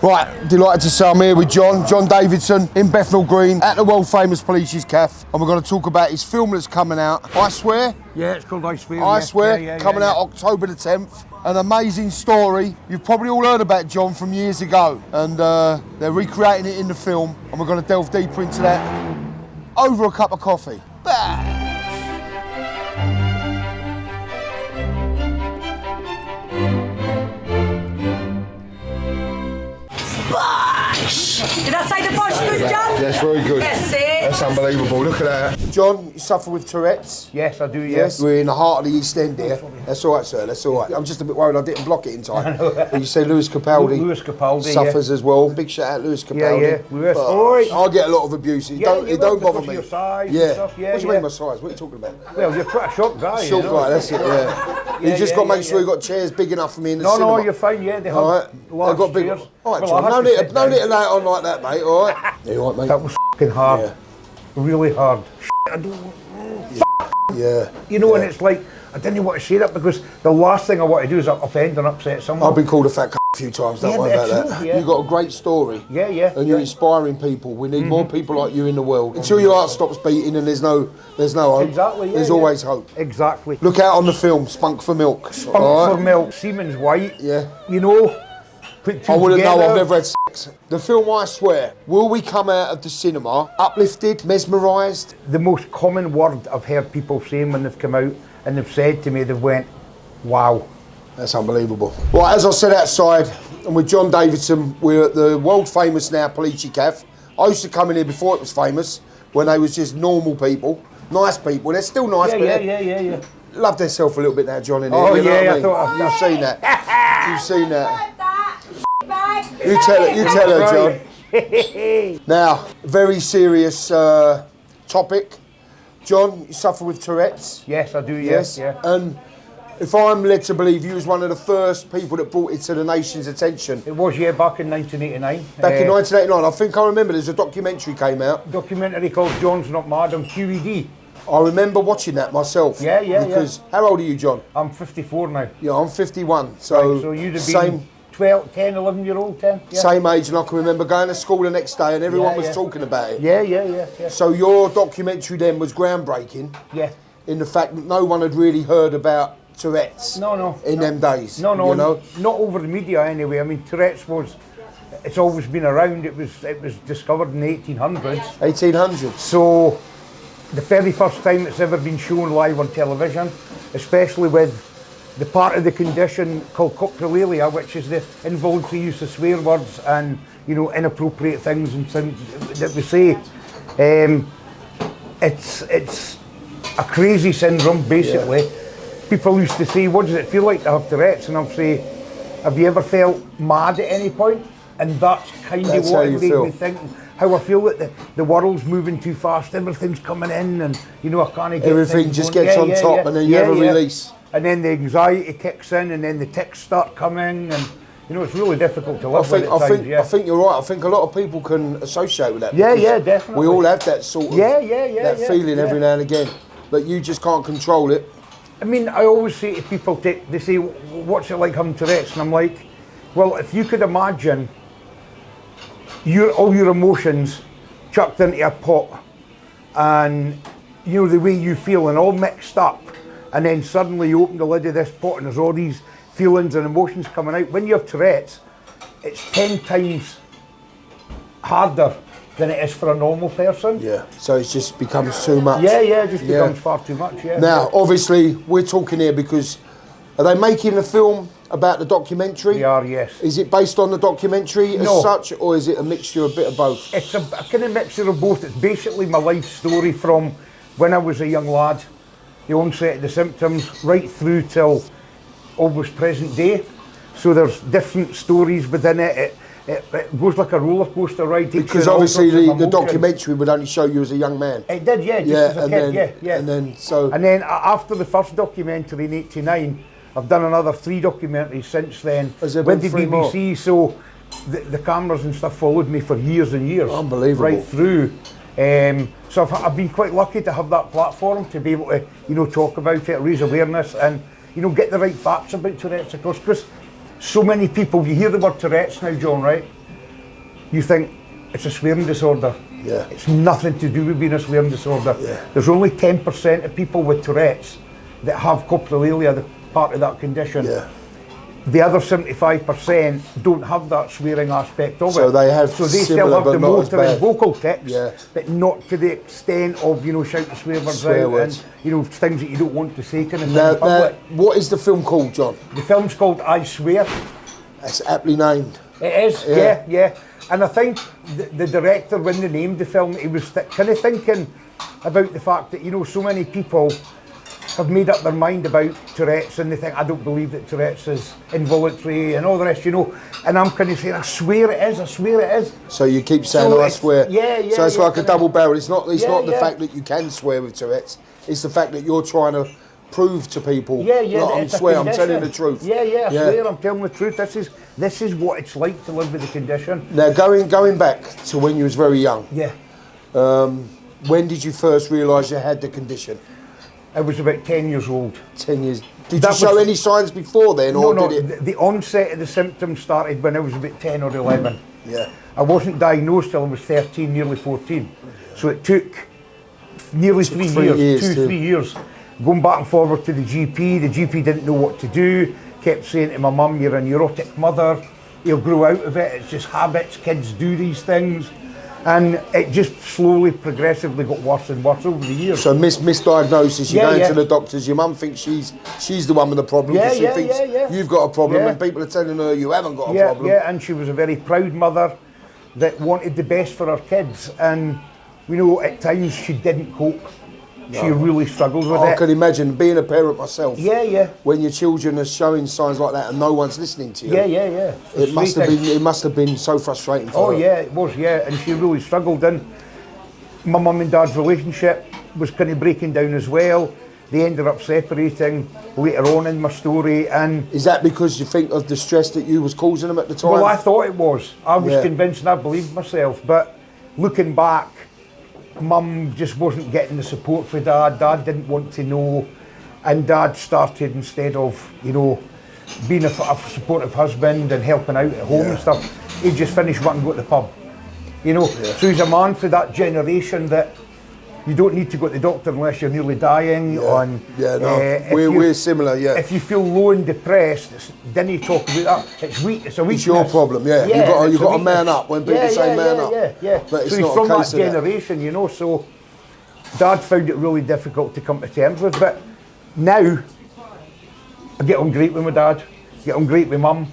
Right, delighted to say I'm here with John Davidson in Bethnal Green at the world famous Police's Cafe, and we're going to talk about his film that's coming out, I Swear. Yeah, it's called I Swear. I Swear, coming out October the 10th. An amazing story. You've probably all heard about John from years ago, and they're recreating it in the film, and we're going to delve deeper into that over a cup of coffee. Did I say the boss good, John? That's very good. That's it. That's unbelievable. Look at that. John, you suffer with Tourette's? Yes, I do, Yes. We're in the heart of the East End here. That's all right, sir. That's all right. I'm just a bit worried I didn't block it in time. You say Lewis Capaldi. Lewis Capaldi suffers as well. Big shout out, Lewis Capaldi. Yeah. Lewis. I get a lot of abuse. It don't bother me. Your size yeah. And stuff. Yeah. What do you mean my size? What are you talking about? Well, you're quite a short guy. Short guy. That's it. Yeah. You just got to make sure you got chairs big enough for me in the cinema. No, you're fine. Yeah, they have large got big chairs. All right, John. No need to lay it on like that, mate. All right. You all right, mate? That was fucking hard. Yeah. Really hard. I don't. Yeah. You know, and it's like I didn't want to say that because the last thing I want to do is offend and upset someone. I've been called a fat a few times. Don't worry about that. You've got a great story. Yeah. And you're inspiring people. We need more people like you in the world. Until your heart stops beating and there's no hope. Exactly. There's always hope. Exactly. Look out on the film, Spunk for Milk. Spunk for Milk. Siemens White. Yeah. You know. I wouldn't know, I've never had sex. The film I Swear, will we come out of the cinema uplifted, mesmerised? The most common word I've heard people saying when they've come out and they've said to me, they've went, wow. That's unbelievable. Well, as I said outside, and with John Davidson, we're at the world famous now Police's Cafe. I used to come in here before it was famous, when they was just normal people, nice people. They're still nice, but yeah. Love themselves a little bit now, John, in here. Oh, you know yeah, what I mean? You've seen that. You've seen that. You tell her, John. Now, very serious topic. John, you suffer with Tourette's? Yes, I do, yes. Yeah. And if I'm led to believe, you was one of the first people that brought it to the nation's attention. It was, back in 1989. Back in 1989, I think I remember there's a documentary came out. Documentary called John's Not Mad on QED. I remember watching that myself. Yeah. Because, how old are you, John? I'm 54 now. Yeah, I'm 51. So, right, so you'd have been 12, 10, 11-year-old, 10? Yeah. Same age, and I can remember going to school the next day and everyone was talking about it. Yeah. So your documentary then was groundbreaking. Yeah. In the fact that no one had really heard about Tourette's. In them days. No, you know? Not over the media anyway. I mean, Tourette's it's always been around. It was discovered in the 1800s. 1800s. So the very first time it's ever been shown live on television, especially with the part of the condition called coprolalia, which is the involuntary use of swear words and inappropriate things and things that we say. It's a crazy syndrome, basically. Yeah. People used to say, what does it feel like to have Tourette's? And I'll say, have you ever felt mad at any point? And that's kind of what it made me think. How I feel that the world's moving too fast, everything's coming in, and I can't get everything just gets on top, and then you have a release. And then the anxiety kicks in, and then the tics start coming, and it's really difficult to live with at times. I think you're right. I think a lot of people can associate with that. Yeah, definitely. We all have that sort of that feeling every now and again, but you just can't control it. I mean, I always say to people, they say, what's it like having Tourette's? And I'm like, well, if you could imagine all your emotions chucked into a pot, and the way you feel and all mixed up, and then suddenly you open the lid of this pot and there's all these feelings and emotions coming out. When you have Tourette's, it's 10 times harder than it is for a normal person. Yeah, so it just becomes too much. Yeah, it just becomes far too much, Now, obviously, we're talking here because, are they making a film about the documentary? They are, yes. Is it based on the documentary as such, or is it a mixture, a bit of both? It's a kind of mixture of both. It's basically my life story from when I was a young lad, the onset of the symptoms, right through till almost present day. So there's different stories within it. It goes like a roller coaster ride. Because obviously the documentary would only show you as a young man. It did, just as a kid, And then after the first documentary in '89, I've done another 3 documentaries since then with the BBC. So the cameras and stuff followed me for years and years. Unbelievable. Right through. So I've been quite lucky to have that platform to be able to, talk about it, raise awareness, and get the right facts about Tourette's, of course, because so many people, you hear the word Tourette's now, John, right? you think it's a swearing disorder. Yeah. It's nothing to do with being a swearing disorder. Yeah. There's only 10% of people with Tourette's that have coprolalia, the part of that condition. Yeah. The other 75% don't have that swearing aspect of it. So they have So they still similar, have but the not as motor and bad. vocal tics, Yeah. but not to the extent of, you know, shouting swear words Swear out words. and, you know, things that you don't want to say kind of thing Now, in public. what is the film called, John? The film's called I Swear. That's aptly named. It is, yeah. And I think the director, when they named the film, he was kind of thinking about the fact that, you know, so many people have made up their mind about Tourette's and they think, I don't believe that Tourette's is involuntary and all the rest, you know. And I'm kind of saying, I swear it is, I swear it is. So you keep saying, So I it's- swear. yeah, So it's like a double barrel. It's not the Yeah. fact that you can swear with Tourette's. It's the fact that you're trying to prove to people, Yeah, look, I'm it's a swear, I'm condition. telling the truth. Yeah, I swear, I'm telling the truth. This is what it's like to live with the condition. Now, going back to when you was very young, Yeah. when did you first realise you had the condition? I was about 10 years old. 10 years. Did That you show was- any signs before then, or No, did it? the onset of the symptoms started when I was about 10 or 11. Yeah. I wasn't diagnosed till I was 13, nearly 14. So it took nearly 3 years, 3 years, going back and forward to the GP. The GP didn't know what to do, kept saying to my mum, you're a neurotic mother, you'll grow out of it, it's just habits, kids do these things. And it just slowly, progressively got worse and worse over the years. So misdiagnosis, you're Yeah, going yeah. to the doctors, your mum thinks she's the one with the problem, Yeah, because she yeah, thinks yeah. you've got a problem, Yeah. and people are telling her you haven't got a Yeah, problem. yeah, and she was a very proud mother that wanted the best for her kids. And, you know, at times she didn't cope. She really struggled with I it. can imagine being a parent myself. Yeah. When your children are showing signs like that and no one's listening to you. Yeah. It must have been so frustrating for Oh her. yeah, it was, yeah, and she really struggled. And my mum and dad's relationship was kind of breaking down as well. They ended up separating later on in my story. And Is that because you think of the stress that you was causing them at the time? well, I thought it was. I was Yeah. convinced and I believed myself. But looking back, mum just wasn't getting the support for dad. Dad didn't want to know. And dad started, instead of, you know, being a supportive husband and helping out at home and stuff, he just finished wanting to go to the pub. You know, so he's a man for that generation that you don't need to go to the doctor unless you're nearly dying. If we're similar, yeah. If you feel low and depressed, then you talk about that. It's weak. It's a weakness. It's your problem, yeah. You've got to man up when people say man up. Yeah. But it's so he's not from a that case of that. generation, you know. So dad found it really difficult to come to terms with. But now I get on great with my dad, get on great with mum,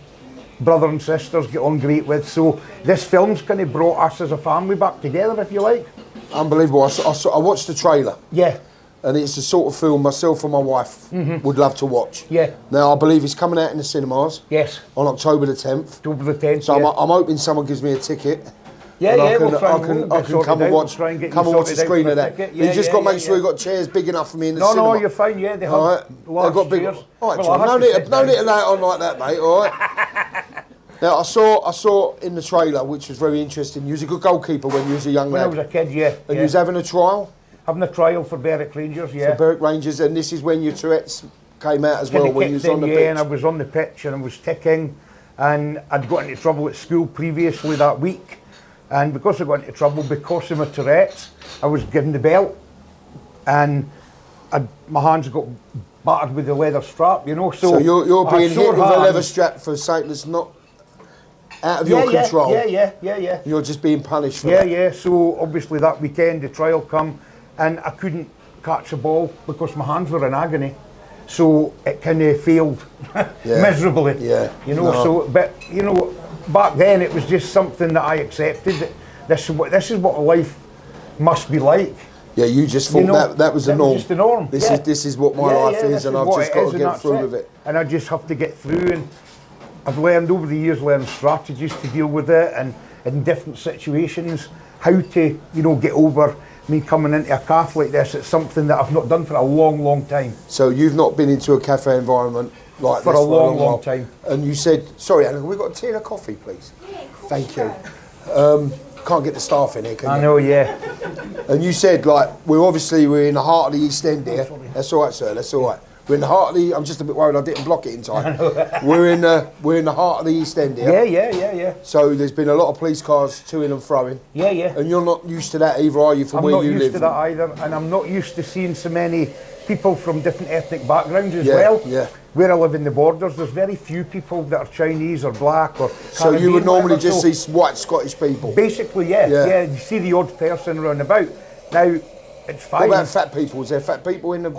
brother and sisters get on great with. So this film's kind of brought us as a family back together, if you like. Unbelievable. I watched the trailer. Yeah. And it's the sort of film myself and my wife would love to watch. Yeah. Now, I believe it's coming out in the cinemas Yes. on October the 10th. October the 10th. So yeah. I'm hoping someone gives me a ticket. Yeah, and yeah, I can, we'll try I and can, we'll I can sort come it and out. watch, We'll try and get come you and watch the sorted out screen for of a that. ticket. You Yeah, just yeah, got to make yeah, sure yeah. you've got chairs big enough for me in the No, cinema. you're fine, yeah, they have All right. large They've got big. chairs. All right, Well, John, I'll no have to need sit to down. lay it on like that, mate, all right? Now, I saw in the trailer, which was very interesting, you was a good goalkeeper when you was a young When I lad. was a kid, yeah. And you was having a trial Having a trial for Berwick Rangers, yeah. for Berwick Rangers, and this is when your Tourette's came out as well, Kinda when you was kicked on the in, pitch. yeah, and I was on the pitch and I was ticking, and I'd got into trouble at school previously that week, and because I got into trouble because of my Tourette's, I was given the belt, and my hands got battered with the leather strap, you know. So you're I had being hit sore with a leather hands. strap for something that's not out of your control. Yeah. You're just being punished for Yeah, that. yeah. So obviously that weekend the trial come, and I couldn't catch a ball because my hands were in agony. So it kind of failed miserably. Yeah. You know. No. So, but you know, back then it was just something that I accepted. That this is what a life must be like. Yeah, you just thought You know, that was the that norm. just the norm. This is what my life this is, and I've what just it got is, to and get that's through with it. And I just have to get through. And I've learned over the years, strategies to deal with it, and in different situations, how to, you know, get over me coming into a cafe like this. It's something that I've not done for a long, long time. So you've not been into a cafe environment like For this a long, while. long time. And you said, sorry, Alan, we got a tea and a coffee, please? Thank you. Can't get the staff in here, can you? I know, yeah. And you said, like, we're in the heart of the East End here. That's all right, sir, that's all right. We're in the heart of the. I'm just a bit worried I didn't block it in time. we're in the heart of the East End here. Yeah. So there's been a lot of police cars to-ing and fro-ing. Yeah. And you're not used to that either, are you? From where you live? I'm not used to that either, and I'm not used to seeing so many people from different ethnic backgrounds as well. Yeah. Where I live in the borders, there's very few people that are Chinese or black or Caribbean. So you would normally whatever, just see white Scottish people. Basically, yeah. You see the odd person round about. Now, it's fine. What about fat people? Is there fat people in the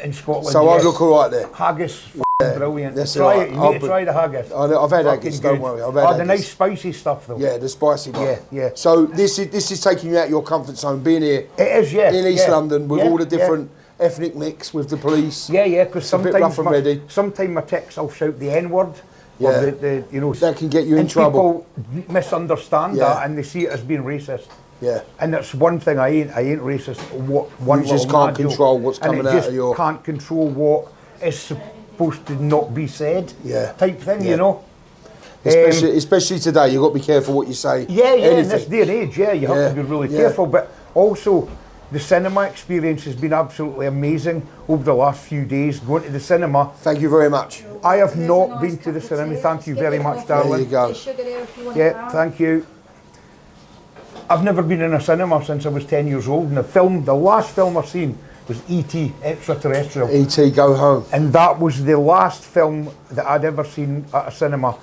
in Scotland? So I look all right there. Haggis, brilliant. That's Try right. it. You need to try the haggis. I've had haggis. Don't worry. I've had haggis. The nice spicy stuff though. Yeah, the spicy one. Yeah. So this is taking you out your comfort zone, being here. It is, yeah. In East London with all the different ethnic mix with the police. Yeah. Because sometimes my texts I'll shout the N-word. Yeah. Or the that can get you in trouble. People misunderstand that and they see it as being racist. Yeah. And that's one thing I ain't racist. You just can't control what's coming out of your. Can't control what is supposed to not be said. Yeah. Type thing, you know. Especially today, you've got to be careful what you say. Yeah. In this day and age, you have to be really careful. But also, the cinema experience has been absolutely amazing over the last few days. Going to the cinema. Thank you very much. I have not been to the cinema. Thank you very much, darling. There you go. Yeah, thank you. I've never been in a cinema since I was 10 years old, and the last film I've seen was E.T. Extraterrestrial. E.T. Go Home. And that was the last film that I'd ever seen at a cinema.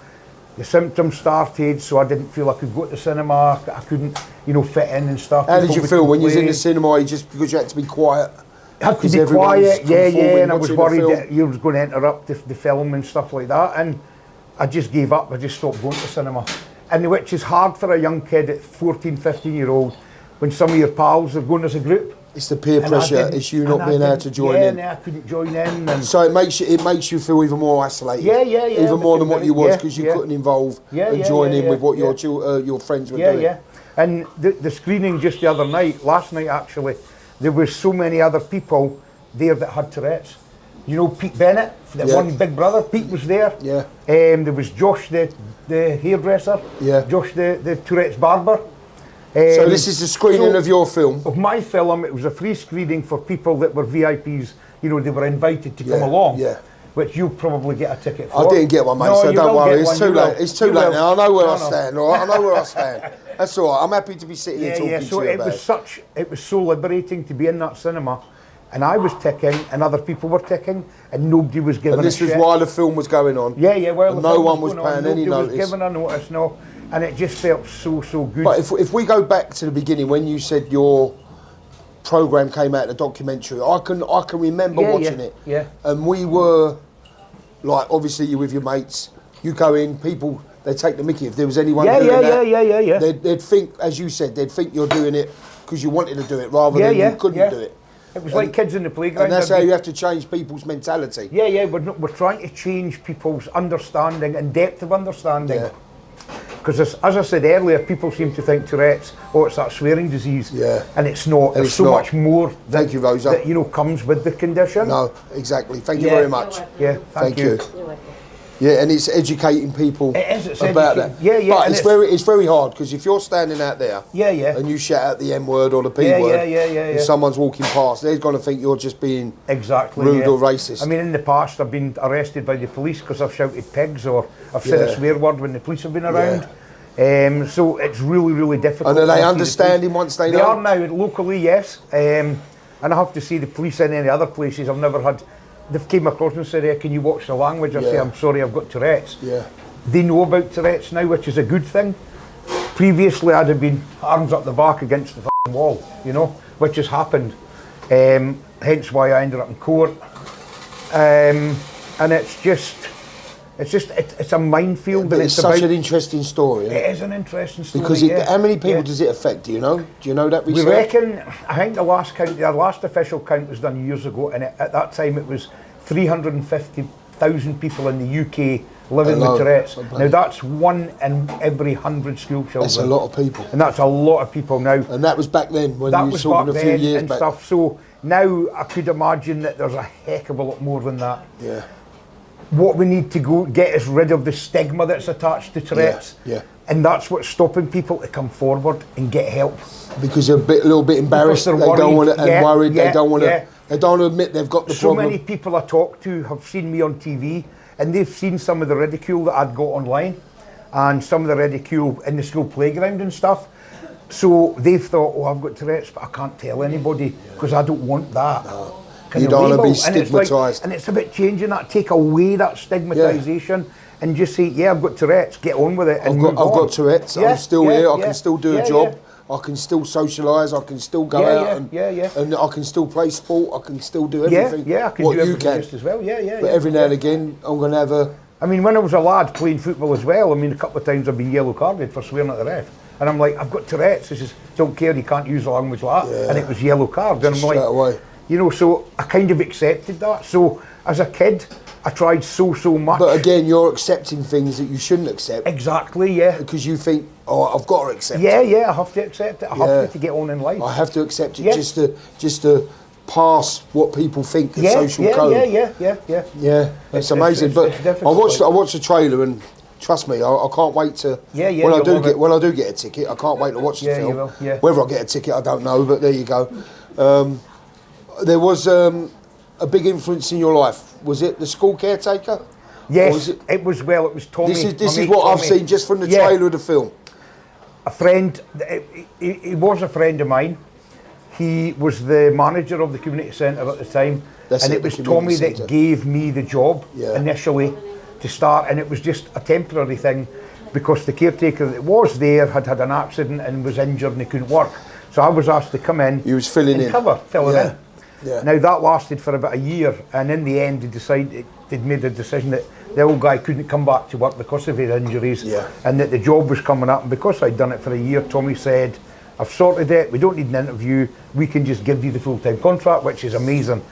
The symptoms started, so I didn't feel I could go to the cinema, I couldn't, fit in and stuff. How did you feel when you was in the cinema, just because you had to be quiet? Had to be quiet, and I was worried that you was going to interrupt the film and stuff like that, and I just gave up, I just stopped going to the cinema. And which is hard for a young kid at 14, 15-year-old, when some of your pals are going as a group. It's the peer pressure, it's you not being able to join in. Yeah, I couldn't join in. And so it makes you feel even more isolated. Yeah. Even more than what you was, because you couldn't involve and join in with what your friends were doing. Yeah. And the screening just the other night, last night actually, there were so many other people there that had Tourette's. You know Pete Bennett, that one big brother, Pete was there. Yeah. There was Josh, the hairdresser. Yeah. Josh, the Tourette's barber. So this is the screening of your film? Of my film. It was a free screening for people that were VIPs. They were invited to come along. Yeah. Which you'll probably get a ticket for. I didn't get one, mate, so don't worry. It's too late. It's too late now. I know where I stand, all right? I know where I stand. That's all right. I'm happy to be sitting here talking to you about it. So it was so liberating to be in that cinema. And I was ticking, and other people were ticking, and nobody was giving a shit. And this was while the film was going on? Yeah, while the no one was paying any notice? Nobody was giving a notice, no. And it just felt so good. But if we go back to the beginning, when you said your programme came out, the documentary, I can remember watching it. Yeah. And we were, like, obviously you're with your mates, you go in, people, they take the mickey. If there was anyone doing that, yeah. They'd think, as you said, they'd think you're doing it because you wanted to do it rather than you couldn't do it. It was like kids in the playground. And that's how you have to change people's mentality. Yeah, we're trying to change people's understanding and depth of understanding. Yeah. Because as I said earlier, people seem to think Tourette's, it's that swearing disease. Yeah. And it's not. There's so much more Thank you, Rosa. that comes with the condition. No, exactly. Thank you very much. Yeah, thank you. Yeah, and it's educating people about that. Yeah. But it's very hard, because if you're standing out there and you shout out the M word or the P word and someone's walking past, they're going to think you're just being rude or racist. I mean, in the past I've been arrested by the police because I've shouted pigs or I've said a swear word when the police have been around. So it's really difficult. And are they understanding once they know? They are now, locally, yes. And I have to say, the police in any other places, I've never had. They've came across and said, can you watch the language? I say, I'm sorry, I've got Tourette's. Yeah. They know about Tourette's now, which is a good thing. Previously, I'd have been arms up the back against the wall, which has happened. Hence why I ended up in court. And it's a minefield. But it's such an interesting story. It is an interesting story. Because how many people does it affect? Do you know? Do you know that research? We reckon, I think the last official count was done years ago, and at that time it was 350,000 people in the UK living with Tourette's. Now that's 1 in every 100 school children. That's a lot of people. And that's a lot of people now. And that was back then, when you were talking a few years back. Stuff. So now I could imagine that there's a heck of a lot more than that. Yeah. what we need to go get is rid of the stigma that's attached to Tourette's. Yeah. And that's what's stopping people to come forward and get help. Because they're a little bit embarrassed. They don't want to, and worried. They don't want to. They don't want to admit they've got the problem. So many people I talk to have seen me on TV, and they've seen some of the ridicule that I'd got online, and some of the ridicule in the school playground and stuff. So they've thought, oh, I've got Tourette's, but I can't tell anybody because I don't want that. No. You don't want to be stigmatised. And it's about changing that, take away that stigmatisation. And just say, yeah, I've got Tourette's, get on with it. And I've got Tourette's, I'm still here, I can still do a job, I can still socialise, I can still go out and I can still play sport, I can still do everything. I can do everything just as well, But every now and again, I'm going to have a... I mean, when I was a lad playing football as well, I mean, a couple of times I've been yellow carded for swearing at the ref. And I'm like, I've got Tourette's, he says, don't care, you can't use the language like that. And it was yellow card. And I'm like, away. You know, so I kind of accepted that. So as a kid, I tried so much. But again, you're accepting things that you shouldn't accept. Exactly, yeah. Because you think, oh, I've got to accept it. Yeah, I have to accept it. I have to get on in life. I have to accept it just to pass what people think is social code. Yeah, it's amazing. But I watched the trailer and trust me, I can't wait to. When I do get a ticket, I can't wait to watch the film. You will, Whether I get a ticket, I don't know. But there you go. There was a big influence in your life. Was it the school caretaker? Yes, it was Tommy. This is what I've seen just from the trailer of the film. A friend, he was a friend of mine. He was the manager of the community centre at the time. And it was Tommy that gave me the job initially to start, and it was just a temporary thing because the caretaker that was there had had an accident and was injured and he couldn't work. So I was asked to come in. He was filling in. In. Now that lasted for about a year, and in the end they'd made a decision that the old guy couldn't come back to work because of his injuries, and that the job was coming up. And because I'd done it for a year, Tommy said, I've sorted it, we don't need an interview, we can just give you the full-time contract, which is amazing.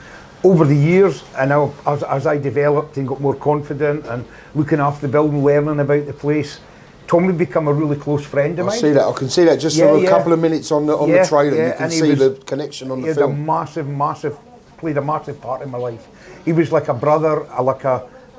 Over the years, and as I developed and got more confident and looking after the building, learning about the place, Tommy became a really close friend of mine. I can see that just from a couple of minutes on the trailer. You can see the connection on the film. Played a massive part in my life. He was like a brother,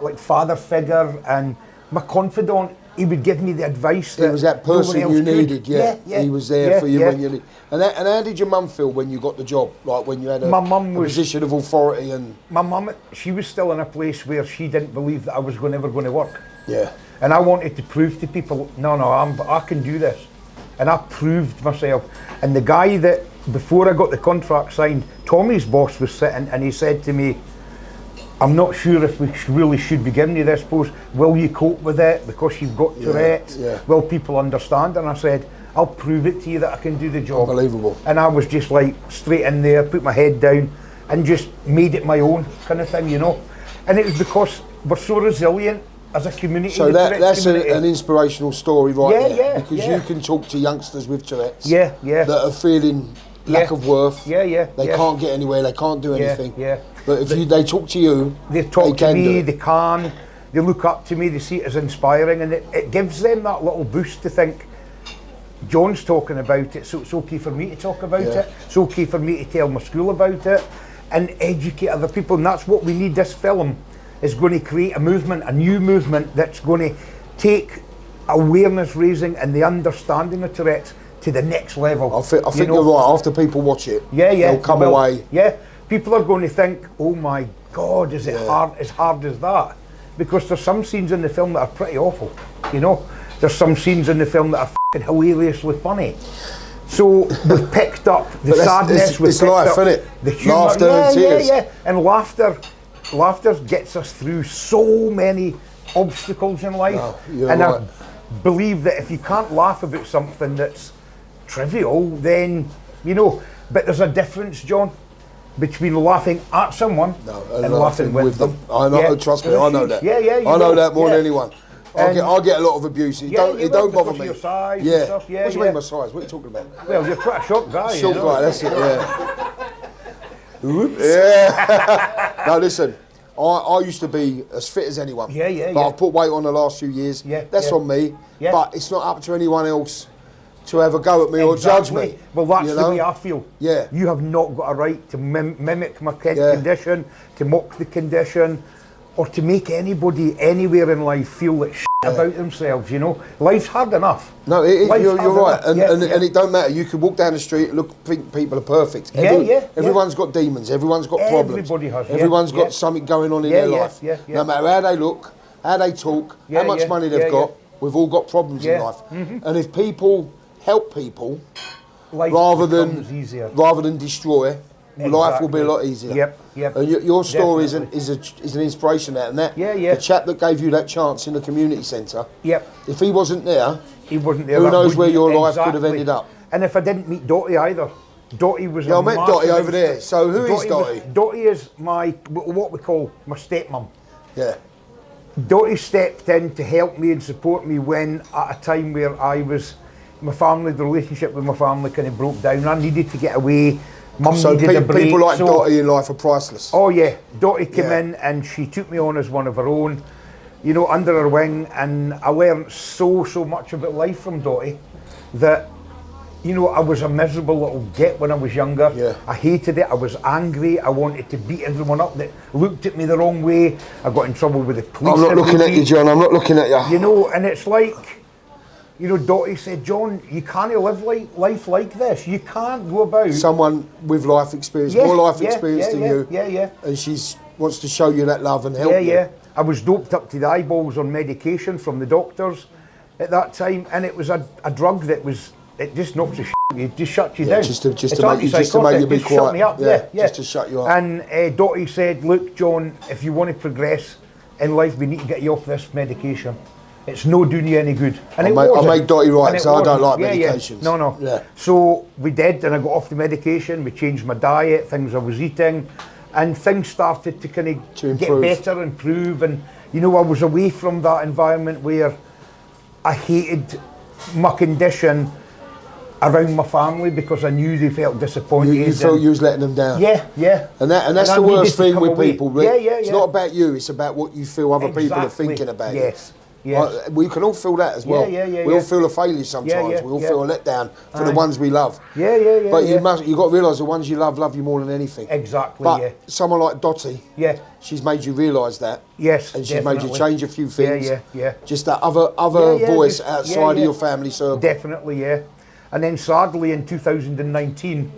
like father figure, and my confidant. He would give me the advice. He was that person you needed. He was there for you when you needed. And how did your mum feel when you got the job? Like when you had a position of authority and. My mum, she was still in a place where she didn't believe that I was ever going to work. Yeah. And I wanted to prove to people, I can do this. And I proved myself. And the guy that, before I got the contract signed, Tommy's boss was sitting and he said to me, I'm not sure if we really should be giving you this post. Will you cope with it because you've got Tourette's? Will people understand? And I said, I'll prove it to you that I can do the job. Unbelievable. And I was just like straight in there, put my head down and just made it my own kind of thing, you know. And it was because we're so resilient as a community. So that's an inspirational story there. Because you can talk to youngsters with Tourette's that are feeling lack of worth. They can't get anywhere, they can't do anything. But if they talk to you, they talk to me, they look up to me, they see it as inspiring, and it gives them that little boost to think, John's talking about it, so it's okay for me to talk about it, it's okay for me to tell my school about it, and educate other people, and that's what we need. This film is going to create a movement, a new movement that's going to take awareness raising and the understanding of Tourette's to the next level. I think you're right, after people watch it, they'll come away. People are going to think, oh my God, is it hard as that? Because there's some scenes in the film that are pretty awful, you know? There's some scenes in the film that are f***ing hilariously funny. So we've picked up the sadness, it's life, isn't it? The humour, laughter and tears. And laughter gets us through so many obstacles in life. I believe that if you can't laugh about something that's trivial, then, you know, but there's a difference, John, between laughing at someone and laughing with them. I know, trust me, I know that. I know that more than anyone. I get a lot of abuse. It don't bother me. Your size and stuff. What do you mean my size? What are you talking about? Well, you're quite a short guy. Short guy, that's it, Oops. No, listen. I used to be as fit as anyone. But I've put weight on the last few years. That's on me. But it's not up to anyone else to have a go at me or judge me. Well, that's the way I feel. You have not got a right to mimic my condition, to mock the condition. or to make anybody anywhere in life feel like shit about themselves, you know. Life's hard enough. No, Life's you're hard right, enough. and it don't matter. You could walk down the street and think people are perfect. Everyone's got demons. Everyone's got problems. Everybody has. Everyone's got something going on in their life. No matter how they look, how they talk, how much money they've got, we've all got problems in life. And if people help people, life rather than destroy, life will be a lot easier. And your story is an inspiration to that. And the chap that gave you that chance in the community centre, if he wasn't there, who knows where your life could have ended up. And if I didn't meet Dottie either. Dottie was I met Dottie over there. So who is Dottie? Dottie is what we call my stepmom. Yeah. Dottie stepped in to help me and support me when, at a time where the relationship with my family kind of broke down. I needed to get away. Mum needed a break. People like Dottie in life are priceless. Oh yeah, Dottie came in and she took me on as one of her own, you know, under her wing, and I learned so much about life from Dottie that, you know, I was a miserable little git when I was younger. Yeah. I hated it, I was angry, I wanted to beat everyone up that looked at me the wrong way. I got in trouble with the police. I'm not looking at you, John, I'm not looking at you. You know, and it's like, you know, Dottie said, John, you can't live life like this. You can't go about... Someone with life experience, more life experience than you. Yeah. And she wants to show you that love and help you. Yeah. I was doped up to the eyeballs on medication from the doctors at that time, and it was a drug that was... It just knocks the shit. It just shuts you down. Just to make you be quiet. Shut me up. Just to shut you up. And Dottie said, look, John, if you want to progress in life, we need to get you off this medication. It's no doing you any good. And I'll make Dottie right, because I don't like medications. No. Yeah. So we did, and I got off the medication. We changed my diet, things I was eating, and things started to kind of get better, improve. And, you know, I was away from that environment where I hated my condition around my family because I knew they felt disappointed. You felt you was letting them down. Yeah. And that's the worst thing with people. It's not about you, it's about what you feel other people are thinking about you. Yes. We can all feel that as well. We all feel a failure sometimes. We all feel a letdown for the ones we love. But you've got to realise the ones you love you more than anything. Exactly. But someone like Dottie, she's made you realise that. Yes. And she's made you change a few things. Yeah. Just that other voice outside of your family circle. Definitely, yeah. And then sadly in 2019,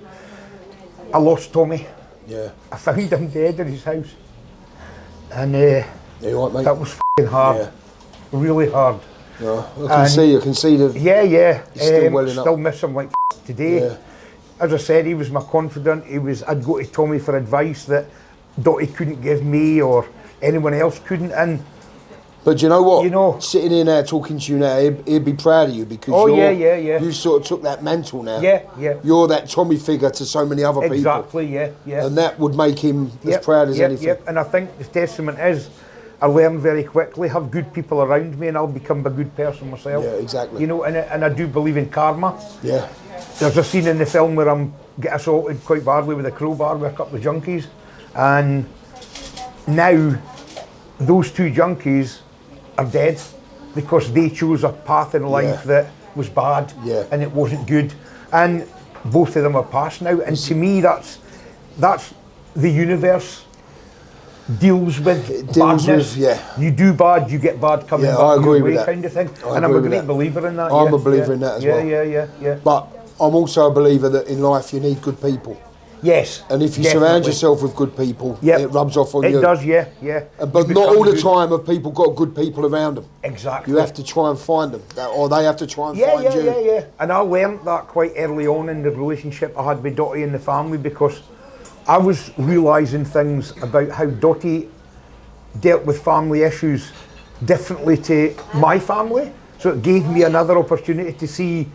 I lost Tommy. Yeah. I found him dead in his house. And right, mate? that was f***ing hard. Yeah. Really hard. Yeah, I can see the... Yeah. Still miss him like today. Yeah. As I said, he was my confidant. I'd go to Tommy for advice that Dottie couldn't give me or anyone else couldn't. But do you know what? You know, sitting here now talking to you now, he'd be proud of you because you sort of took that mantle now. Yeah. You're that Tommy figure to so many other people. Exactly, yeah. And that would make him as proud as anything. Yep. And I think the testament is I learn very quickly, have good people around me, and I'll become a good person myself. Yeah, exactly. You know, and I do believe in karma. Yeah. There's a scene in the film where I'm get assaulted quite badly with a crowbar with a couple of junkies, and now those two junkies are dead because they chose a path in life that was bad and it wasn't good, and both of them are past now. And to me, that's the universe deals with badness. You do bad, you get bad coming back I agree your way, with that. kind of thing. And I'm a great believer in that. I'm a believer in that as well. Yeah. But I'm also a believer that in life you need good people. Yes. And if you surround yourself with good people, it rubs off on you. It does, yeah. But not all the time have people got good people around them. Exactly. You have to try and find them, or they have to try and find you. Yeah. And I learned that quite early on in the relationship I had with Dottie and the family, because I was realising things about how Dottie dealt with family issues differently to my family. So it gave me another opportunity to see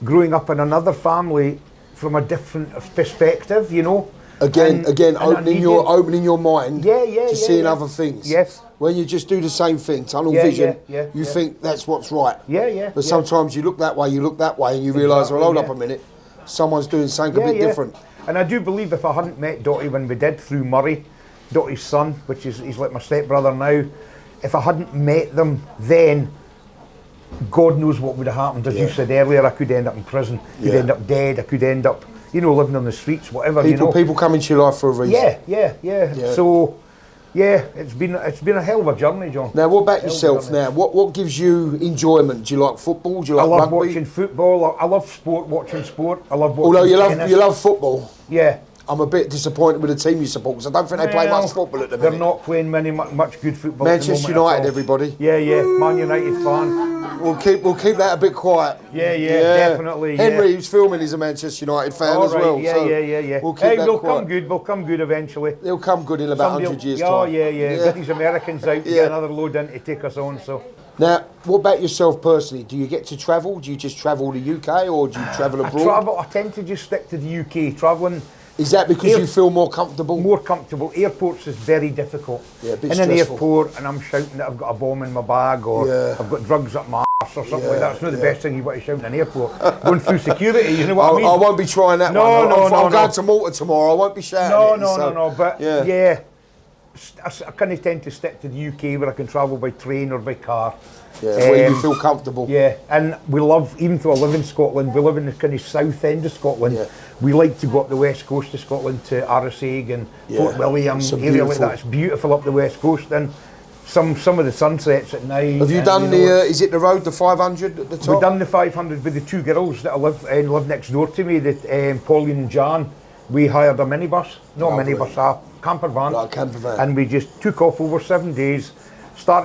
growing up in another family from a different perspective, you know. Again, opening your mind to seeing other things. Yes. When you just do the same thing, tunnel vision, you think that's what's right. But sometimes you look that way, and you realise, well, hold up a minute, someone's doing something a bit different. And I do believe if I hadn't met Dottie when we did through Murray, Dottie's son, he's like my stepbrother now, if I hadn't met them then, God knows what would have happened. As you said earlier, I could end up in prison, could end up dead, I could end up, living on the streets, whatever. People come into your life for a reason. Yeah. So Yeah, it's been a hell of a journey, John. Now, what about yourself? Now, what gives you enjoyment? Do you like football? Do you like I love rugby? watching football. I love sport, watching sport. I love watching Although tennis. you love football. Yeah. I'm a bit disappointed with the team you support because I don't think they play much football at the minute. They're not playing much good football. Manchester at the moment United, everybody. Yeah, Man United fan. We'll keep that a bit quiet. Yeah, definitely. Henry, who's filming, is a Manchester United fan as well. Yeah, so yeah. We'll keep that they'll quiet. come good. They'll come good eventually. They'll come good in about 100 years' time. Oh, yeah. Get these Americans out to get another load in to take us on. So. Now, what about yourself personally? Do you get to travel? Do you just travel the UK or do you travel abroad? I tend to just stick to the UK. Travelling. Is that because you feel more comfortable? More comfortable. Airports is very difficult. Yeah, a bit in stressful. an airport and I'm shouting that I've got a bomb in my bag or I've got drugs up my arse or something like that. It's not the best thing you want to shout in an airport. Going through security, you know what I mean? I won't be trying that one. I'm going to Malta tomorrow. I won't be shouting No. But yeah, I kind of tend to stick to the UK where I can travel by train or by car. Yeah, where you feel comfortable. Yeah, and we love, even though I live in Scotland, we live in the kind of south end of Scotland. Yeah. We like to go up the west coast of Scotland to Arasaig and Fort William, area like that. It's beautiful up the west coast, and some of the sunsets at night. Have you done is it the road, the 500 at the top? We've done the 500 with the two girls that live next door to me, Pauline and Jan. We hired a minibus, not a minibus, a camper van. Like a camper van. And we just took off over 7 days. Got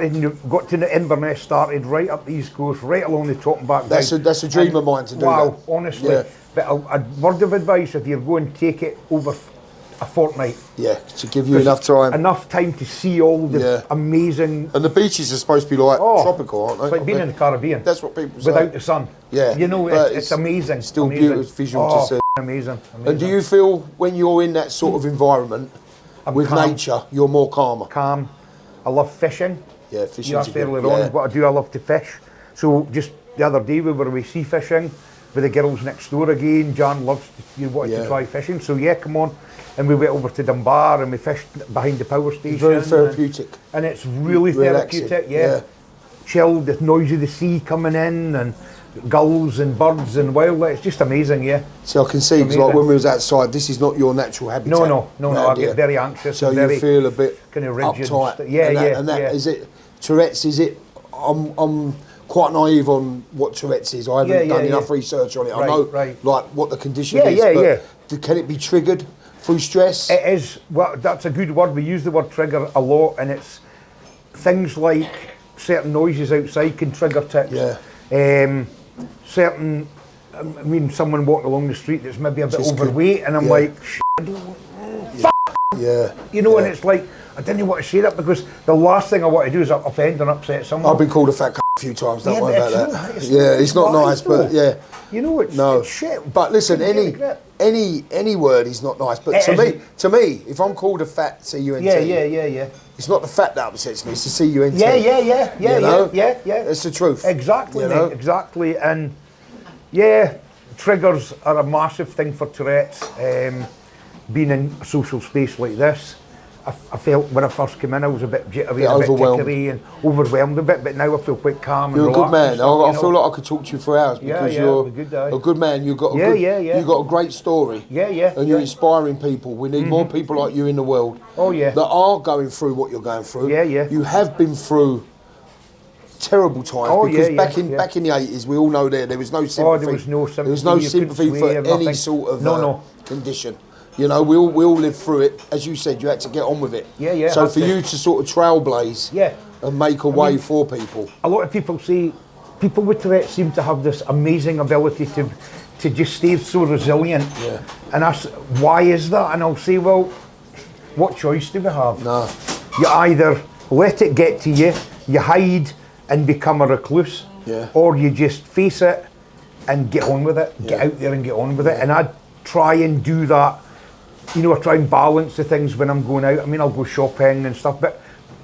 to Inverness, started right up the east coast, right along the top and back. That's a dream of mine to do that. Wow, honestly. Yeah. But a word of advice, if you're going, take it over a fortnight. Yeah, to give you enough time. Enough time to see all the amazing... And the beaches are supposed to be like tropical, aren't they? It's like being in the Caribbean. That's what people say. Without the sun. Yeah. You know, it's amazing. Still amazing. beautiful visual to see. Amazing. And do you feel when you're in that sort of environment with calm. Nature, you're more calmer? Calm. I love fishing. Yeah, fishing. You asked earlier on what I do. I love to fish. So just the other day we were away sea fishing with the girls next door again. Jan loves wanted to try fishing. So come on. And we went over to Dunbar and we fished behind the power station. It's very therapeutic. And it's really therapeutic, Chilled, the noise of the sea coming in and gulls and birds and wildlife. It's just amazing, So I can see, because like when we was outside, this is not your natural habitat. No, I get very anxious. So and you feel a bit kind of rigid. Uptight. And that is it. Tourette's, is it? I'm quite naive on what Tourette's is. I haven't done enough research on it. I know like what the condition is, but can it be triggered through stress? It is. Well, that's a good word. We use the word trigger a lot, and it's things like certain noises outside can trigger tics. Certain, I mean, someone walking along the street that's maybe a bit overweight, and I'm like, you know, and it's like, I didn't want to say that because the last thing I want to do is offend and upset someone. I've been called a fat a few times, don't worry about that. It's not nice, but you know, it's shit. But listen, any word is not nice, but to me, if I'm called a fat C-U-N-T, it's not the fat that upsets me, it's the C-U-N-T. Yeah. That's the truth. Exactly, mate, exactly. And triggers are a massive thing for Tourette's. Being in a social space like this, I felt when I first came in I was a bit jittery, a bit tickery and overwhelmed a bit, but now I feel quite calm and relaxed. You're a good man. I feel like I could talk to you for hours because you're a good man. You've got you've got a great story. And you're inspiring people. We need more people like you in the world. That are going through what you're going through. You have been through terrible times because back in the 80s we all know there was no sympathy. There was no sympathy. There was no sympathy for any sort of condition. You know, we all lived through it. As you said, you had to get on with it. So for you to sort of trailblaze and make a way for people. A lot of people say, people with Tourette's seem to have this amazing ability to just stay so resilient. And I say, why is that? And I'll say, well, what choice do we have? No. You either let it get to you, you hide and become a recluse, or you just face it and get on with it. Get out there and get on with it. And I try and do that. You know, I try and balance the things when I'm going out. I mean, I'll go shopping and stuff, but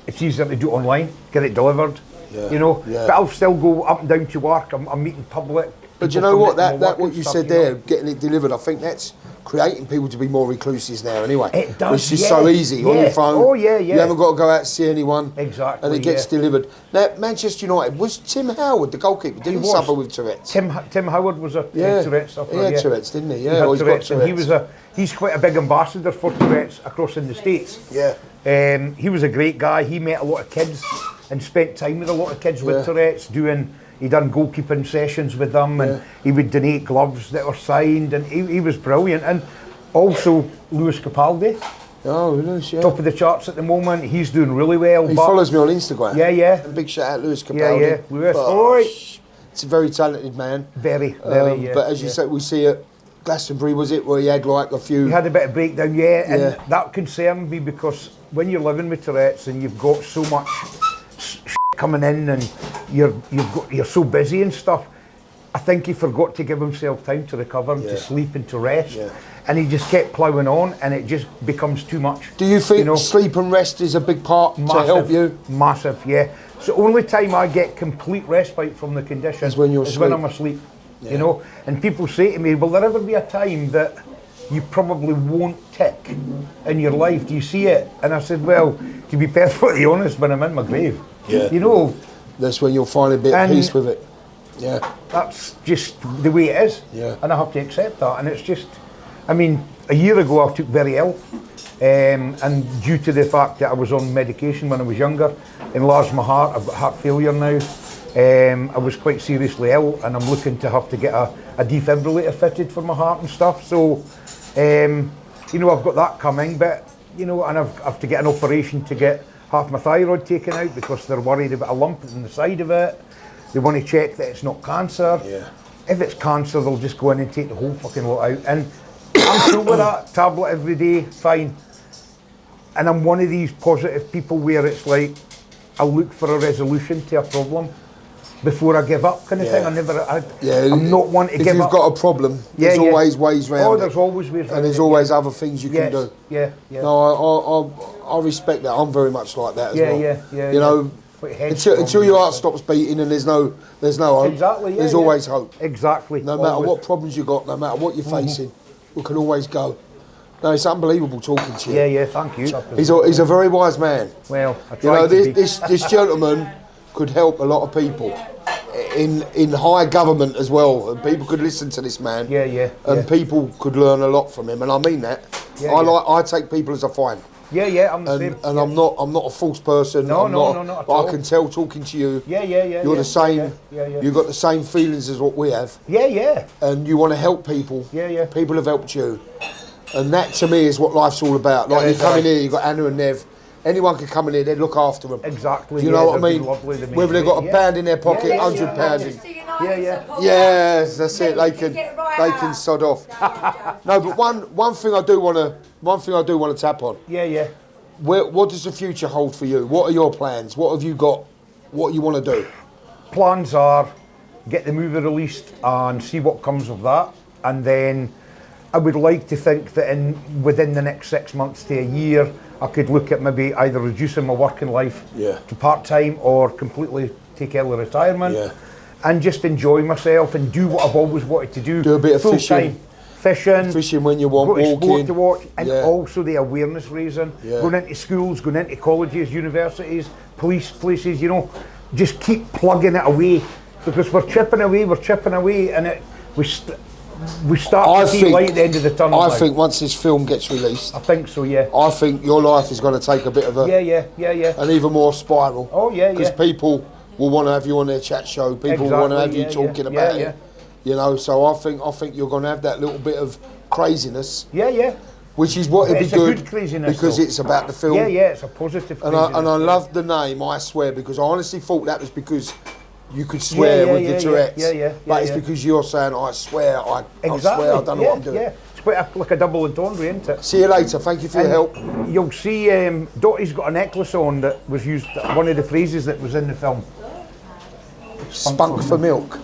it's easier to do it online, get it delivered, you know. But I'll still go up and down to work. I'm meeting public. But you know what? That what you said there, getting it delivered, I think that's creating people to be more recluses now anyway. It does, which is so easy on your phone. You haven't got to go out to see anyone. Exactly. And it gets delivered. Now, Manchester United, was Tim Howard, the goalkeeper, did he suffer with Tourette's? Tim Howard was a Tourette's sufferer. He had Tourette's, didn't he? Yeah, he's got Tourette's. And he's quite a big ambassador for Tourette's across in the States. He was a great guy. He met a lot of kids and spent time with a lot of kids with Tourette's he done goalkeeping sessions with them, and he would donate gloves that were signed, and he was brilliant. And also Lewis Capaldi. Oh, Lewis, top of the charts at the moment. He's doing really well. He follows me on Instagram. Yeah. And big shout out Lewis Capaldi. Yeah. Lewis. It's a very talented man. Very. But as you said, we see it. Glastonbury, was it, where he had like a few... He had a bit of breakdown, and that concerned me, because when you're living with Tourette's and you've got so much coming in and you're so busy and stuff, I think he forgot to give himself time to recover and to sleep and to rest. And he just kept ploughing on, and it just becomes too much. Do you think sleep and rest is a big part to help you? Massive, yeah. It's the only time I get complete respite from the condition is when when I'm asleep. You know, and people say to me, will there ever be a time that you probably won't tick in your life? Do you see it? And I said, well, to be perfectly honest, when I'm in my grave, you know, that's when you'll find a bit of peace with it. That's just the way it is, and I have to accept that. And it's just, I mean, a year ago I took very ill, and due to the fact that I was on medication when I was younger, enlarged my heart. I've got heart failure now. I was quite seriously ill, and I'm looking to have to get a defibrillator fitted for my heart and stuff. So, you know, I've got that coming, but, you know, and I've have to get an operation to get half my thyroid taken out, because they're worried about a lump in the side of it. They want to check that it's not cancer. If it's cancer, they'll just go in and take the whole fucking lot out. And I'm cool with that. Tablet every day, fine. And I'm one of these positive people where it's like, I look for a resolution to a problem before I give up, kind of thing. I'm not one to give up. If you've got a problem, there's always ways round it. There's always ways round it. And there's always other things you can do. No, I respect that. I'm very much like that as well. You know, until your heart stops beating and there's no hope. Exactly. There's always hope. Exactly. No matter what problems you got, no matter what you're facing, we can always go. No, it's unbelievable talking to you. Yeah, thank you. He's a very wise man. Well, I try this gentleman could help a lot of people in high government as well, and people could listen to this man. And people could learn a lot from him, and I mean that. I take people as I find. I'm the same. And I'm not a false person. No, not at all. I can tell talking to you. You're the same. You've got the same feelings as what we have. And you want to help people. People have helped you. And that to me is what life's all about. Like you come in here, you've got Anna and Nev. Anyone can come in here, they'd look after them. Exactly. Do you know what I mean? Whether they've got a pound in their pocket, £100. Yes, that's it. They can sod off. No, but one thing I do want to tap on. What does the future hold for you? What are your plans? What have you got? What you want to do? Plans are get the movie released and see what comes of that, and then I would like to think that within the next 6 months to a year, I could look at maybe either reducing my working life to part-time or completely take early retirement and just enjoy myself and do what I've always wanted to do. Do a bit of fishing. Fishing when you want, walking. Sport to watch, and also the awareness raising. Going into schools, going into colleges, universities, police places, you know, just keep plugging it away, because we're chipping away, and we start to see light at the end of the tunnel. I think once this film gets released, I think so, I think your life is going to take a bit of an even more spiral. Because people will want to have you on their chat show. People want to have you talking about it. You know, so I think you're going to have that little bit of craziness. Which is what it'd be good, because it's about the film. It's a positive. And I love the name, I swear, because I honestly thought that was because you could swear with the Tourette's, but it's because you're saying, I swear, I swear, I don't know what I'm doing. It's quite like a double entendre, isn't it? See you later, thank you for your help. You'll see Dottie's got a necklace on that was used, one of the phrases that was in the film. Spunk for milk.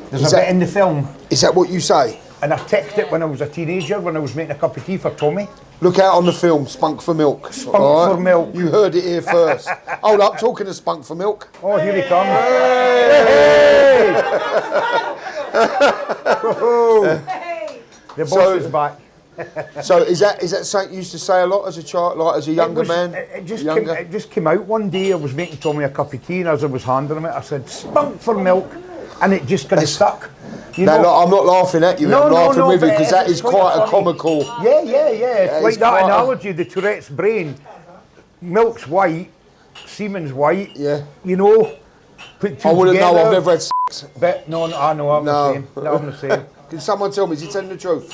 There's a bit in the film. Is that what you say? And I ticked it when I was a teenager, when I was making a cup of tea for Tommy. Look out on the film, Spunk for Milk. Spunk for Milk. You heard it here first. Hold up, talking to Spunk for Milk. Oh, here he comes. Hey! The boss is back. So is that something you used to say a lot as a child, like as a younger man? It just came out one day. I was making Tommy a cup of tea, and as I was handing him it, I said, Spunk for Milk. And it just kind of stuck. I'm not laughing at you, I'm laughing with you, because that is quite a comical... Yeah. It's like that analogy, the Tourette's brain. milk's white, semen's white. Yeah. You know, put two I wouldn't know, together. I've never had sex. But no, I know, I'm the same. No, I'm the same. Can someone tell me, is he telling the truth?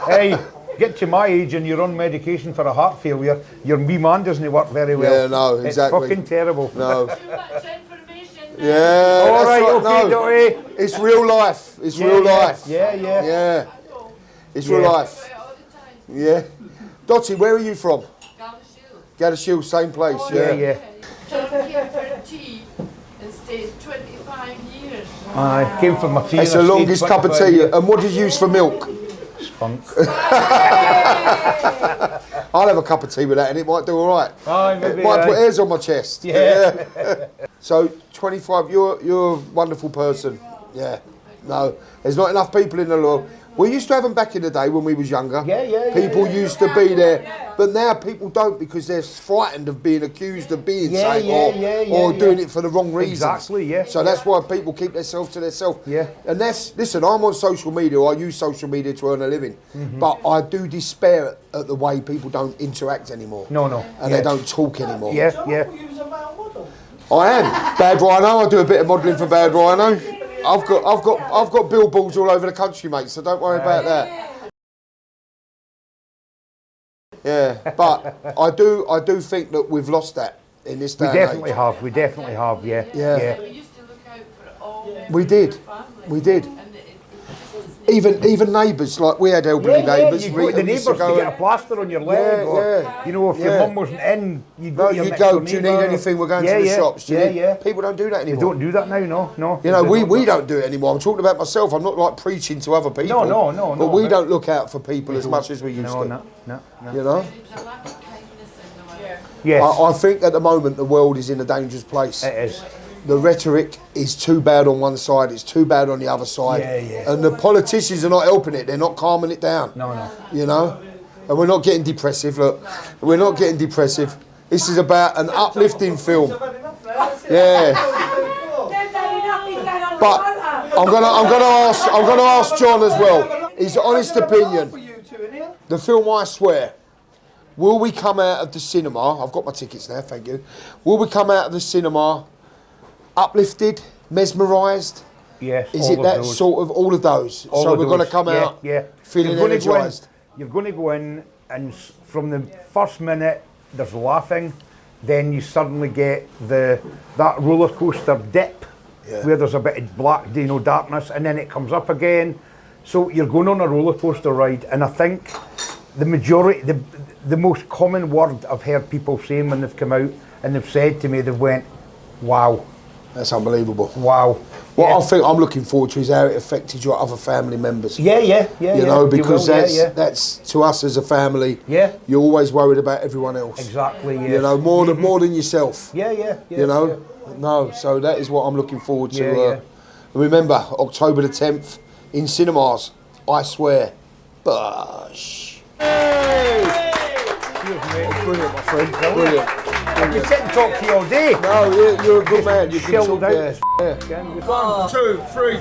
Hey, get to my age and you're on medication for a heart failure, your wee man doesn't work very well. Yeah, no, exactly. It's fucking terrible. No. Too much information. Yeah, All that's right, right, okay, no. Dotty. It's real life. It's real life. Yeah. Yeah. It's real Yeah. life. All the time. Yeah. Dotty, where are you from? Galveston. Gaddishill, same place. Yeah. John came for tea and stayed 25 years. I came from my tea. It's the longest cup of tea. And what do you use for milk? Spunk. I'll have a cup of tea with that and it might do all right. Aye, maybe, It might aye. put hairs on my chest. Yeah. So 25, you're a wonderful person. Yeah. No, there's not enough people in the law. We used to have them back in the day when we was younger. Yeah. People used to be there, but now people don't because they're frightened of being accused of being something or doing it for the wrong reasons. Exactly, yeah. So that's why people keep themselves to themselves. Yeah. And listen, I'm on social media. I use social media to earn a living, but I do despair at the way people don't interact anymore. No. And they don't talk anymore. Yeah. I am Bad Rhino. I do a bit of modelling for Bad Rhino. I've got billboards all over the country, mate. So don't worry about that. Yeah, but I do think that we've lost that in this day We and age. definitely have, yeah. We used to look out for all members We did. of the family. We did. And it Even neighbours, like we had elderly neighbours. You go to the we used neighbours to go get a plaster on your leg, or you know, if your mum wasn't in, you'd go. No, to your you next go. door Do you need neighbour. anything? We're going to the shops. Do you need- People don't do that They anymore. don't do that now, no. You know, we don't do it anymore. I'm talking about myself. I'm not like preaching to other people. No. But we don't look out for people as much as we used to. No. You know. there's a lack of kindness in the world. Yes, I think at the moment the world is in a dangerous place. it is. The rhetoric is too bad on one side, it's too bad on the other side. Yeah. And the politicians are not helping it, they're not calming it down. No. You know? And we're not getting depressive, look. We're not getting depressive. This is about an uplifting film. Yeah. But I'm gonna ask John as well. His honest opinion. The film I Swear. Will we come out of the cinema? I've got my tickets now, thank you. Will we come out of the cinema uplifted, mesmerised? Yes. Is all it of that those. sort of all of those? All So of we're going to those. come out feeling You're gonna go in- energised. You're going to go in, and from the first minute, there's laughing. Then you suddenly get that roller coaster dip, where there's a bit of black, darkness, and then it comes up again. So you're going on a roller coaster ride, and I think the majority, the most common word I've heard people saying when they've come out and they've said to me, they've went, "Wow." That's unbelievable. Wow. What I think I'm looking forward to is how it affected your other family members. Yeah. You know, because will, that's to us as a family. Yeah. You're always worried about everyone else. Exactly. Yes. You know, more than yourself. Yeah. You know, no. So that is what I'm looking forward to. Yeah. Remember, October the 10th in cinemas. I Swear. Bush. Cheers, mate. Brilliant, my friend. Brilliant. I could sit and talk to you all day. No, you're a good man. You can Chilled talk. out. Yeah. 1, 2, 3.